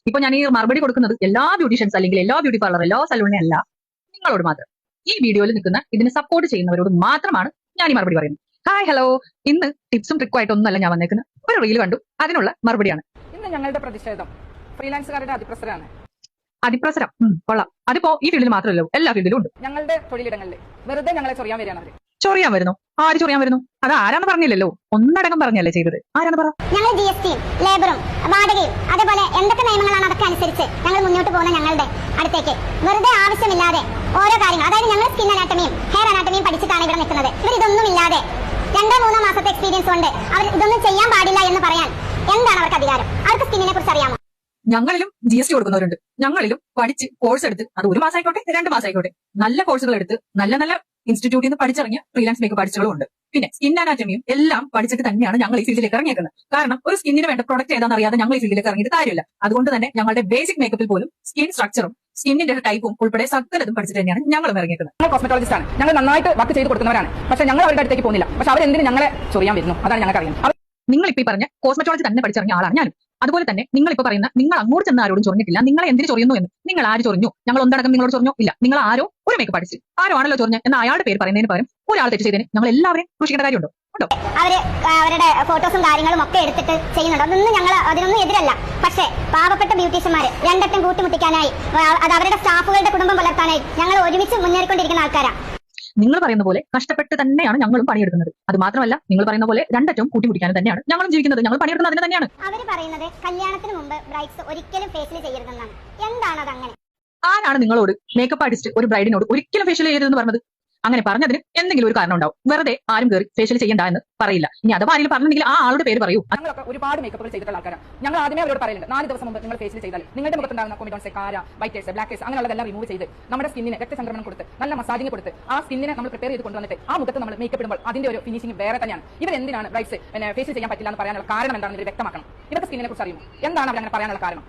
ഇപ്പൊ ഞാൻ ഈ മറുപടി കൊടുക്കുന്നത് എല്ലാ ബ്യൂട്ടീഷ്യൻസ് അല്ലെങ്കിൽ എല്ലാ ബ്യൂട്ടി പാർലർ എല്ലാ സലൂണിനെ അല്ല, നിങ്ങളോട് മാത്രം. ഈ വീഡിയോയിൽ നിൽക്കുന്ന ഇതിനെ സപ്പോർട്ട് ചെയ്യുന്നവരോട് മാത്രമാണ് ഞാൻ ഈ മറുപടി പറയുന്നത്. ഹായ് ഹലോ, ഇന്ന് ടിപ്സും ട്രിക്കും ആയിട്ടൊന്നുമല്ല ഞാൻ വന്നേക്കുന്നത്. ഒരു റീൽ കണ്ടു, അതിനുള്ള മറുപടിയാണ്. ഇന്ന് ഞങ്ങളുടെ പ്രതിഷേധം ഫ്രീലാൻസുകാരുടെ അതിപ്രസരമാണ്. അതിപ്രസരം കൊള്ളാം. അതിപ്പോ ഈ ഫീൽഡിൽ മാത്രമല്ലോ, എല്ലാ ഫീൽഡിലും ഉണ്ട്. ഞങ്ങളുടെ തൊഴിലിടങ്ങളിൽ വെറുതെ ഞങ്ങളെ ചൊറിയാൻ വരികയാണ് അവര്. ചൊറിയാൻ വരുന്നു? ആര് ചൊറിയാൻ വരുന്നു? അത് ആരാന്ന് പറഞ്ഞില്ലല്ലോ, ഒന്നടങ്കം പറഞ്ഞല്ലേ ചെയ്തത്. ആരാന്ന് പറ. ഞങ്ങൾ GST ലേബറും വാടകയും അതേപോലെ എന്തൊക്കെ നിയമങ്ങളാണ് അതൊക്കെ അനുസരിച്ച് ഞങ്ങൾ മുന്നോട്ട് പോകുന്ന ഞങ്ങളുടെ അടുത്തേക്ക് വെറുതെ ആവശ്യമില്ലാതെ ഓരോ കാര്യങ്ങൾ, അതായത് ഞങ്ങൾ സ്കിൻ അനാട്ടമിയും ഹെയർ അനാട്ടമിയും പഠിച്ചിട്ടാണ് ഇവിടെ നിൽക്കുന്നത്. ഇവർ ഇതൊന്നുമില്ലാതെ 2-3 മാസത്തെ എക്സ്പീരിയൻസ് കൊണ്ട് അവർ ഇതൊന്നും ചെയ്യാൻ പാടില്ല എന്ന് പറയാൻ എന്താണ് അവർക്ക് അധികാരം? അവർക്ക് സ്കിന്നിനെ കുറിച്ച് അറിയാമോ? ഞങ്ങളിലും GST കൊടുക്കുന്നവരുണ്ട്. ഞങ്ങളിലും പഠിച്ച് കോഴ്സ് എടുത്ത്, അത് 1 മാസമായിക്കോട്ടെ 2 മാസമായിക്കോട്ടെ, നല്ല കോഴ്സുകൾ എടുത്ത് നല്ല നല്ല ഇൻസ്റ്റിറ്റ്യൂട്ടിൽ നിന്ന് പഠിച്ചിറങ്ങിയ ഫ്രീലാൻസ് മേക്കപ്പ് ആർട്ടിസ്റ്റുകളും ഉണ്ട്. പിന്നെ സ്കിൻ അനാറ്റമിയും എല്ലാം പഠിച്ചിട്ട് തന്നെയാണ് ഞങ്ങൾ ഈ ഫീൽഡിലേക്ക് ഇറങ്ങിയേക്കുന്നത്. കാരണം ഒരു സ്കിന്നിന് വേണ്ട പ്രൊഡക്റ്റ് ഏതാണെന്ന് അറിയാതെ ഞങ്ങൾ ഈ ഫീൽഡിലേക്ക് ഇറങ്ങിയിട്ട് കാര്യമില്ല. അതുകൊണ്ട് തന്നെ ഞങ്ങളുടെ ബേസിക് മേക്കപ്പിൽ പോലും സ്കിൻ സ്ട്രക്ചറും സ്കിന്നിന്റെ ടൈപ്പും ഉൾപ്പെടെ സകലതും പഠിച്ചിട്ട് തന്നെയാണ് ഞങ്ങളും ഇറങ്ങിയേക്കുന്നത്. ഞങ്ങൾ കോസ്മെറ്റോളജിസ്റ്റ് ആണ്, ഞങ്ങൾ നന്നായിട്ട് വർക്ക് ചെയ്ത് കൊടുക്കുന്നവരാണ്. പക്ഷെ ഞങ്ങൾ അവരുടെ അടുത്തേക്ക് പോകുന്നില്ല. പക്ഷെ അവരെന്തിന് ഞങ്ങളെ ചൊറിയാൻ വരുന്നു? അതാണ് ഞങ്ങൾക്ക് അറിയാം. നിങ്ങളിപ്പോ ഈ പറഞ്ഞ കോസ്മെറ്റോളജി തന്നെ പഠിച്ചിറങ്ങിയ ആളാണ് ഞാനും. അതുപോലെ തന്നെ നിങ്ങൾ ഇപ്പൊ പറയുന്ന നിങ്ങൾ അങ്ങോട്ട് ചെന്ന് ആരോടും ചൊറിഞ്ഞിട്ടില്ല, നിങ്ങളെ എന്തിനു ചൊറിയുന്നു എന്ന്. നിങ്ങൾ ആര് ചൊറിഞ്ഞു? ഞങ്ങൾ ഒന്നടക്കം നിങ്ങളോട് ചൊറിഞ്ഞു ഇല്ല. നിങ്ങൾ ആരോ ഒരു മേക്കപ്പ് ആർട്ടിസ്റ്റ് ആരോ ആണല്ലോ ചൊറിഞ്ഞ എന്ന അയാളുടെ പേര് പറയുന്നതിന് പകരം ഒരാൾ തെറ്റ് ചെയ്തതിന് ഞങ്ങൾ എല്ലാവരെയും സൂക്ഷിക്കേണ്ട കാര്യമുണ്ടോ? അവര് അവരുടെ ഫോട്ടോസും കാര്യങ്ങളും ഒക്കെ എടുത്തിട്ട് ചെയ്യുന്നുണ്ട്. അതൊന്നും ഞങ്ങൾ അതിനൊന്നും എതിരല്ല. പക്ഷേ പാവപ്പെട്ട ബ്യൂട്ടീഷ്യന്മാര് രണ്ടറ്റം കൂട്ടിമുട്ടിക്കാനായി, അത് അവരുടെ സ്റ്റാഫുകളുടെ കുടുംബം പുലർത്താനായി ഞങ്ങൾ ഒരുമിച്ച് മുന്നേറിക്കൊണ്ടിരിക്കുന്ന ആൾക്കാരാണ്. നിങ്ങൾ പറയുന്ന പോലെ കഷ്ടപ്പെട്ട് തന്നെയാണ് ഞങ്ങളും പണിയെടുക്കുന്നത്. അത് മാത്രമല്ല, നിങ്ങൾ പറയുന്ന പോലെ രണ്ടറ്റവും കൂട്ടിമുട്ടിക്കാൻ തന്നെയാണ് ഞങ്ങളും ജീവിക്കുന്നത്. ഞങ്ങൾ പണിയെടുക്കുന്നത് അതിന് തന്നെയാണ്. അവര് പറയുന്നത് കല്യാണത്തിന് മുമ്പ് ബ്രൈഡ്സ് ഒരിക്കലും ഫേഷ്യൽ ചെയ്യരുതെന്നാണ്. എന്താണ് അത് അങ്ങനെ? ആരാണ് നിങ്ങളോട് മേക്കപ്പ് ആർട്ടിസ്റ്റ് ഒരു ബ്രൈഡിനോട് ഒരിക്കലും ഫേഷ്യൽ ചെയ്യരുതെന്ന് പറഞ്ഞത്? അങ്ങനെ പറഞ്ഞതിന് എന്തെങ്കിലും ഒരു കാരണം ഉണ്ടാവും. വെറുതെ ആരും കയറി ഫേഷ്യൽ ചെയ്യണ്ട എന്ന് പറയില്ല. ഇനി അഥവാ ആരെങ്കിലും പറഞ്ഞെങ്കിൽ ആ ആളുടെ പേര് പറയൂ. ഞങ്ങളൊക്കെ ഒരുപാട് മേക്കപ്പുകൾ ചെയ്തിട്ടുള്ള ആൾക്കാരാണ്. ഞങ്ങൾ ആദ്യമേ അവരോട് പറയുന്നുണ്ട്, 4 ദിവസം മുമ്പ് നിങ്ങൾ ഫേഷ്യൽ ചെയ്താൽ നിങ്ങളുടെ മുഖത്തുണ്ടാകുന്ന കൊമിഡോൺസ്, കാര, വൈറ്റേഴ്സ്, ബ്ലാക്കേഴ്സ് അങ്ങനെയുള്ളതെല്ലാം റിമൂവ് ചെയ്ത് നമ്മുടെ സ്കിന്നിന് രക്തചംക്രമണം കൊടുത്ത് നല്ല മസാജിങ് കൊടുത്ത് ആ സ്കിന്നിനെ നമ്മൾ പ്രിപ്പയർ ചെയ്ത് കൊണ്ടുവന്നിട്ട് ആ മുഖത്ത് നമ്മൾ മേക്കപ്പ് ഇടുമ്പോൾ അതിന്റെ ഒരു ഫിനിഷിംഗ് വേറെ തന്നെയാണ്. ഇവരെന്തിനാണ് ബ്രൈഡ്സ് ഫേഷ്യൽ ചെയ്യാൻ പറ്റില്ല എന്ന് പറയാനുള്ള കാരണം എന്താണെന്ന് ഇവർ വ്യക്തമാക്കണം. ഇവർക്ക് സ്കിന്നിനെ കുറിച്ച് അറിയുമോ? എന്താണ് അവർ അങ്ങനെ പറയാനുള്ള കാരണം?